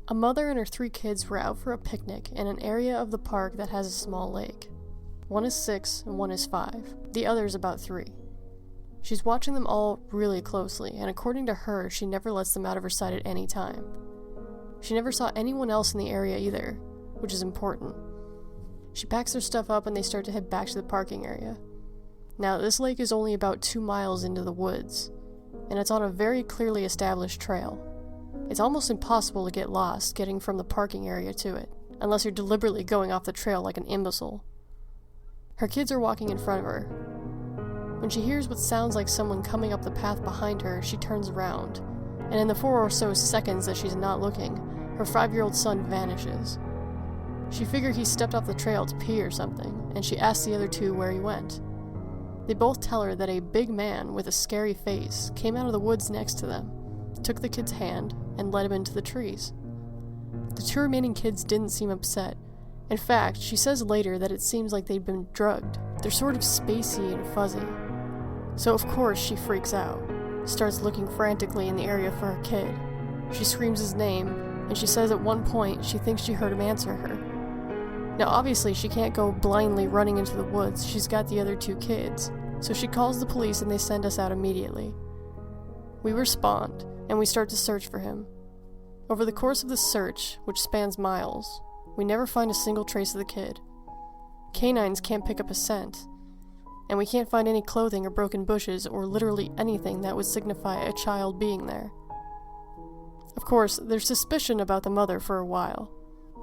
A mother and her 3 kids were out for a picnic in an area of the park that has a small lake. One is 6 and one is 5. The other is about 3. She's watching them all really closely, and according to her, she never lets them out of her sight at any time. She never saw anyone else in the area either, which is important. She packs their stuff up and they start to head back to the parking area. Now, this lake is only about 2 miles into the woods, and it's on a very clearly established trail. It's almost impossible to get lost getting from the parking area to it, unless you're deliberately going off the trail like an imbecile. Her kids are walking in front of her. When she hears what sounds like someone coming up the path behind her, she turns around, and in the 4 or so seconds that she's not looking, her 5-year-old son vanishes. She figured he stepped off the trail to pee or something, and she asks the other 2 where he went. They both tell her that a big man with a scary face came out of the woods next to them, took the kid's hand, and led him into the trees. The 2 remaining kids didn't seem upset. In fact, she says later that it seems like they'd been drugged. They're sort of spacey and fuzzy. So of course she freaks out, starts looking frantically in the area for her kid. She screams his name, and she says at one point she thinks she heard him answer her. Now obviously she can't go blindly running into the woods, she's got the other 2 kids, so she calls the police and they send us out immediately. We respond, and we start to search for him. Over the course of the search, which spans miles, we never find a single trace of the kid. Canines can't pick up a scent, and we can't find any clothing or broken bushes or literally anything that would signify a child being there. Of course, there's suspicion about the mother for a while,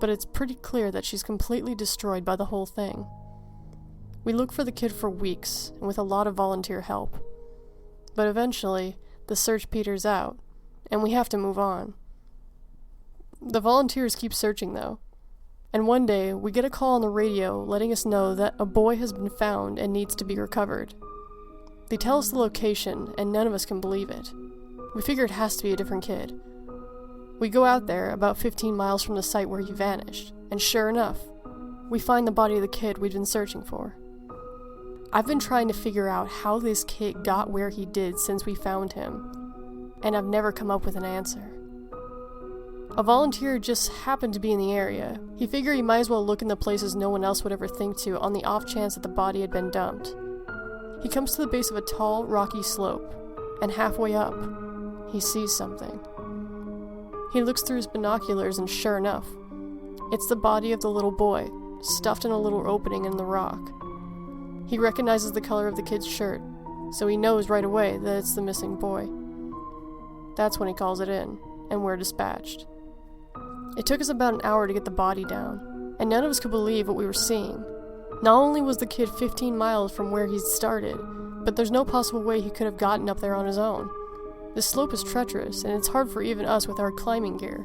but it's pretty clear that she's completely destroyed by the whole thing. We look for the kid for weeks, and with a lot of volunteer help. But eventually, the search peters out, and we have to move on. The volunteers keep searching though, and one day we get a call on the radio letting us know that a boy has been found and needs to be recovered. They tell us the location, and none of us can believe it. We figure it has to be a different kid. We go out there, about 15 miles from the site where he vanished, and sure enough, we find the body of the kid we'd been searching for. I've been trying to figure out how this kid got where he did since we found him, and I've never come up with an answer. A volunteer just happened to be in the area. He figured he might as well look in the places no one else would ever think to on the off chance that the body had been dumped. He comes to the base of a tall, rocky slope, and halfway up, he sees something. He looks through his binoculars and sure enough, it's the body of the little boy, stuffed in a little opening in the rock. He recognizes the color of the kid's shirt, so he knows right away that it's the missing boy. That's when he calls it in, and we're dispatched. It took us about an hour to get the body down, and none of us could believe what we were seeing. Not only was the kid 15 miles from where he'd started, but there's no possible way he could have gotten up there on his own. The slope is treacherous, and it's hard for even us with our climbing gear.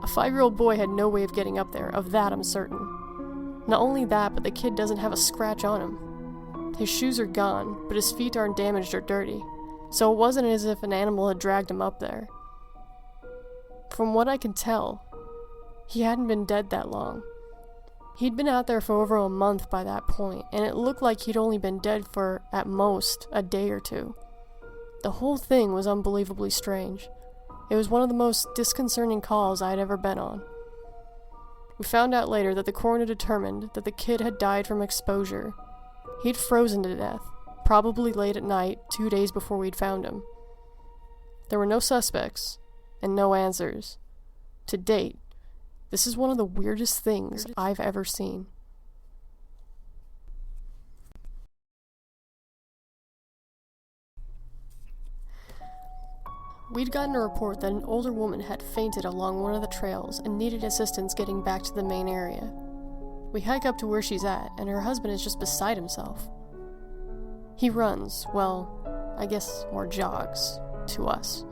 A 5-year-old boy had no way of getting up there, of that I'm certain. Not only that, but the kid doesn't have a scratch on him. His shoes are gone, but his feet aren't damaged or dirty, so it wasn't as if an animal had dragged him up there. From what I can tell, he hadn't been dead that long. He'd been out there for over a month by that point, and it looked like he'd only been dead for, at most, a day or 2. The whole thing was unbelievably strange. It was one of the most disconcerting calls I had ever been on. We found out later that the coroner determined that the kid had died from exposure. He'd frozen to death, probably late at night, 2 days before we'd found him. There were no suspects, and no answers. To date, this is one of the weirdest things I've ever seen. We'd gotten a report that an older woman had fainted along one of the trails and needed assistance getting back to the main area. We hike up to where she's at, and her husband is just beside himself. He runs, well, I guess more jogs, to us,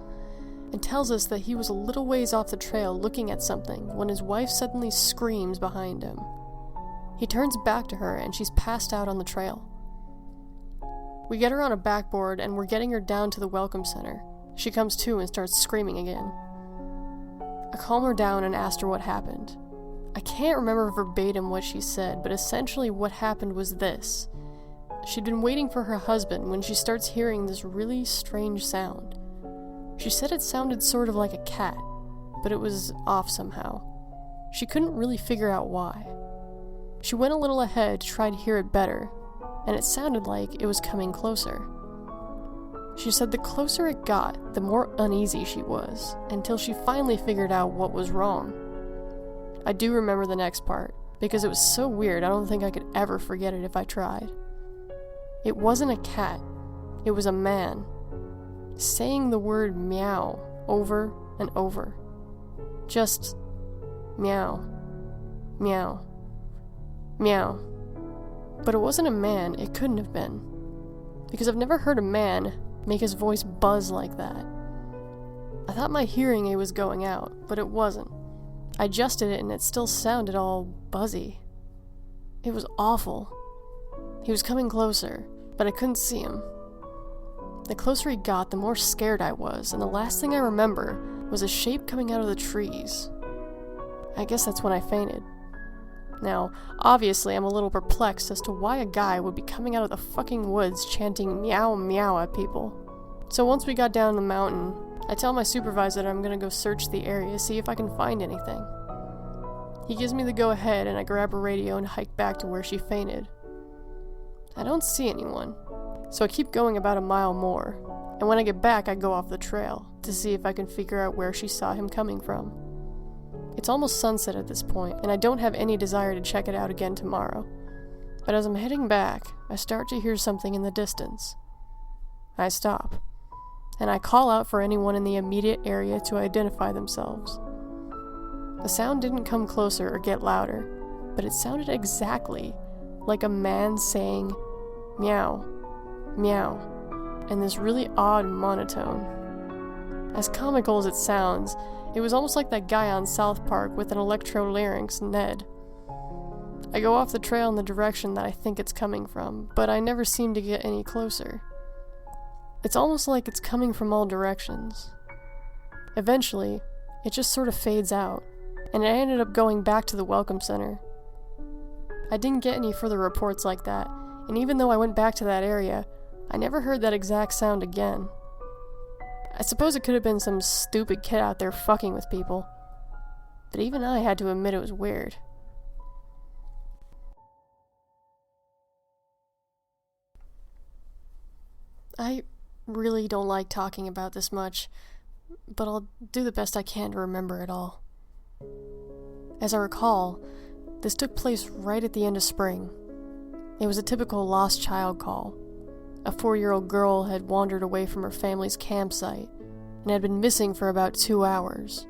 and tells us that he was a little ways off the trail looking at something when his wife suddenly screams behind him. He turns back to her, and she's passed out on the trail. We get her on a backboard, and we're getting her down to the welcome center. She comes to and starts screaming again. I calm her down and asked her what happened. I can't remember verbatim what she said, but essentially what happened was this. She'd been waiting for her husband when she starts hearing this really strange sound. She said it sounded sort of like a cat, but it was off somehow. She couldn't really figure out why. She went a little ahead to try to hear it better, and it sounded like it was coming closer. She said the closer it got, the more uneasy she was, until she finally figured out what was wrong. I do remember the next part, because it was so weird I don't think I could ever forget it if I tried. It wasn't a cat, it was a man, saying the word meow over and over. Just meow, meow, meow. But it wasn't a man, it couldn't have been, because I've never heard a man make his voice buzz like that. I thought my hearing aid was going out, but it wasn't. I adjusted it and it still sounded all buzzy. It was awful. He was coming closer, but I couldn't see him. The closer he got, the more scared I was, and the last thing I remember was a shape coming out of the trees. I guess that's when I fainted. Now, obviously I'm a little perplexed as to why a guy would be coming out of the fucking woods chanting meow meow at people. So once we got down the mountain, I tell my supervisor that I'm gonna go search the area, see if I can find anything. He gives me the go-ahead and I grab a radio and hike back to where she fainted. I don't see anyone, so I keep going about a mile more, and when I get back I go off the trail to see if I can figure out where she saw him coming from. It's almost sunset at this point, and I don't have any desire to check it out again tomorrow. But as I'm heading back, I start to hear something in the distance. I stop, and I call out for anyone in the immediate area to identify themselves. The sound didn't come closer or get louder, but it sounded exactly like a man saying meow, meow, in this really odd monotone. As comical as it sounds, it was almost like that guy on South Park with an electrolarynx, Ned. I go off the trail in the direction that I think it's coming from, but I never seem to get any closer. It's almost like it's coming from all directions. Eventually, it just sort of fades out, and I ended up going back to the Welcome Center. I didn't get any further reports like that, and even though I went back to that area, I never heard that exact sound again. I suppose it could have been some stupid kid out there fucking with people, but even I had to admit it was weird. I really don't like talking about this much, but I'll do the best I can to remember it all. As I recall, this took place right at the end of spring. It was a typical lost child call. A 4-year-old girl had wandered away from her family's campsite and had been missing for about 2 hours.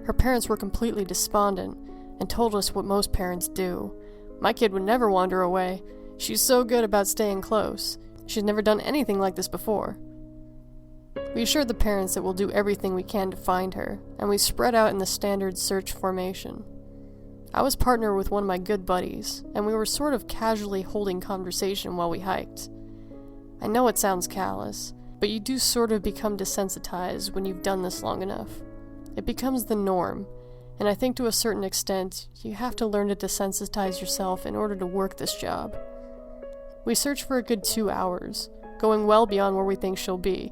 Her parents were completely despondent and told us what most parents do. My kid would never wander away. She's so good about staying close. She's never done anything like this before. We assured the parents that we'll do everything we can to find her, and we spread out in the standard search formation. I was partnered with one of my good buddies, and we were sort of casually holding conversation while we hiked. I know it sounds callous, but you do sort of become desensitized when you've done this long enough. It becomes the norm, and I think to a certain extent, you have to learn to desensitize yourself in order to work this job. We search for a good 2 hours, going well beyond where we think she'll be,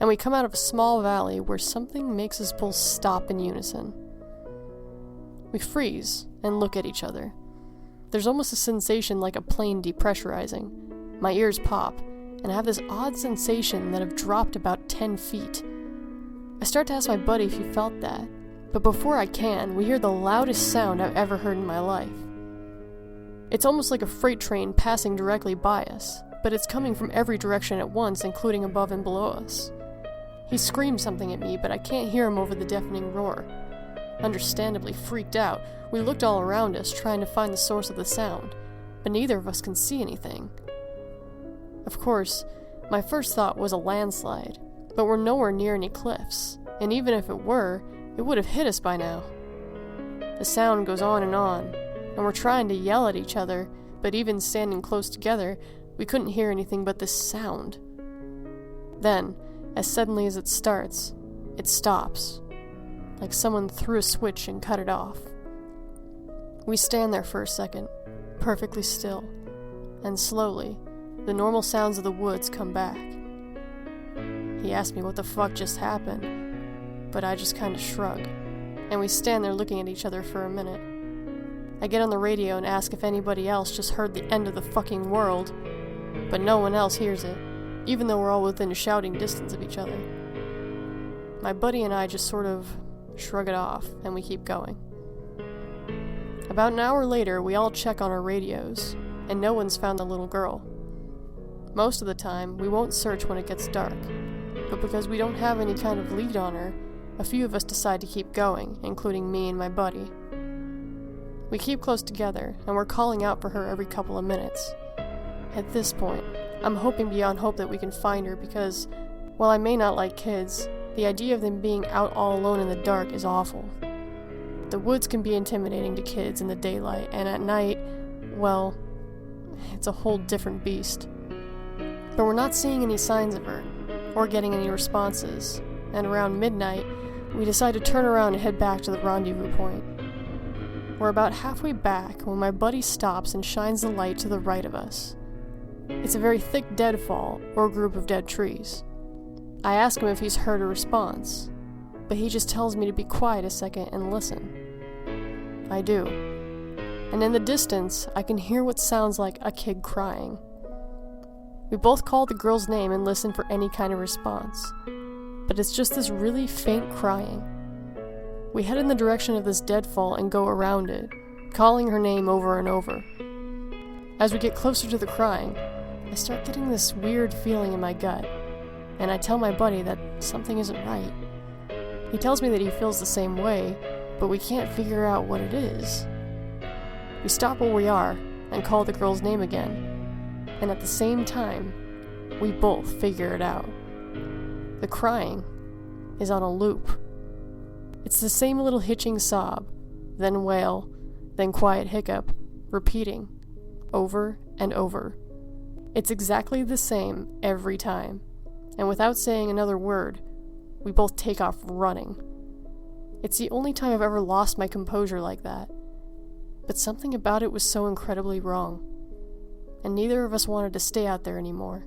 and we come out of a small valley where something makes us both stop in unison. We freeze and look at each other. There's almost a sensation like a plane depressurizing. My ears pop, and I have this odd sensation that I've dropped about 10 feet. I start to ask my buddy if he felt that, but before I can, we hear the loudest sound I've ever heard in my life. It's almost like a freight train passing directly by us, but it's coming from every direction at once, including above and below us. He screams something at me, but I can't hear him over the deafening roar. Understandably freaked out, we looked all around us, trying to find the source of the sound, but neither of us can see anything. Of course, my first thought was a landslide, but we're nowhere near any cliffs, and even if it were, it would have hit us by now. The sound goes on, and we're trying to yell at each other, but even standing close together, we couldn't hear anything but this sound. Then, as suddenly as it starts, it stops, like someone threw a switch and cut it off. We stand there for a second, perfectly still, and slowly, the normal sounds of the woods come back. He asked me what the fuck just happened, but I just kinda shrug. and we stand there looking at each other for a minute. I get on the radio and ask if anybody else just heard the end of the fucking world, but no one else hears it, even though we're all within shouting distance of each other. My buddy and I just sort of shrug it off, and we keep going. About an hour later, we all check on our radios, and no one's found the little girl. Most of the time, we won't search when it gets dark, but because we don't have any kind of lead on her, a few of us decide to keep going, including me and my buddy. We keep close together, and we're calling out for her every couple of minutes. At this point, I'm hoping beyond hope that we can find her because, while I may not like kids, the idea of them being out all alone in the dark is awful. The woods can be intimidating to kids in the daylight, and at night, well, it's a whole different beast. But we're not seeing any signs of her, or getting any responses, and around midnight, we decide to turn around and head back to the rendezvous point. We're about halfway back when my buddy stops and shines the light to the right of us. It's a very thick deadfall, or group of dead trees. I ask him if he's heard a response, but he just tells me to be quiet a second and listen. I do. And in the distance, I can hear what sounds like a kid crying. We both call the girl's name and listen for any kind of response, but it's just this really faint crying. We head in the direction of this deadfall and go around it, calling her name over and over. As we get closer to the crying, I start getting this weird feeling in my gut, and I tell my buddy that something isn't right. He tells me that he feels the same way, but we can't figure out what it is. We stop where we are and call the girl's name again, and at the same time, we both figure it out. The crying is on a loop. It's the same little hitching sob, then wail, then quiet hiccup, repeating, over and over. It's exactly the same every time, and without saying another word, we both take off running. It's the only time I've ever lost my composure like that, but something about it was so incredibly wrong, and neither of us wanted to stay out there anymore.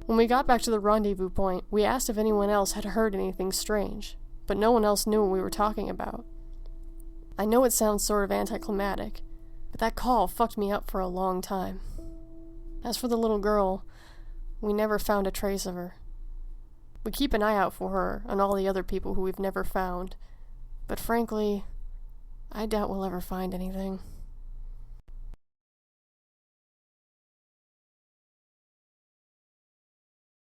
When we got back to the rendezvous point, we asked if anyone else had heard anything strange, but no one else knew what we were talking about. I know it sounds sort of anticlimactic, but that call fucked me up for a long time. As for the little girl, we never found a trace of her. We keep an eye out for her and all the other people who we've never found, but frankly, I doubt we'll ever find anything.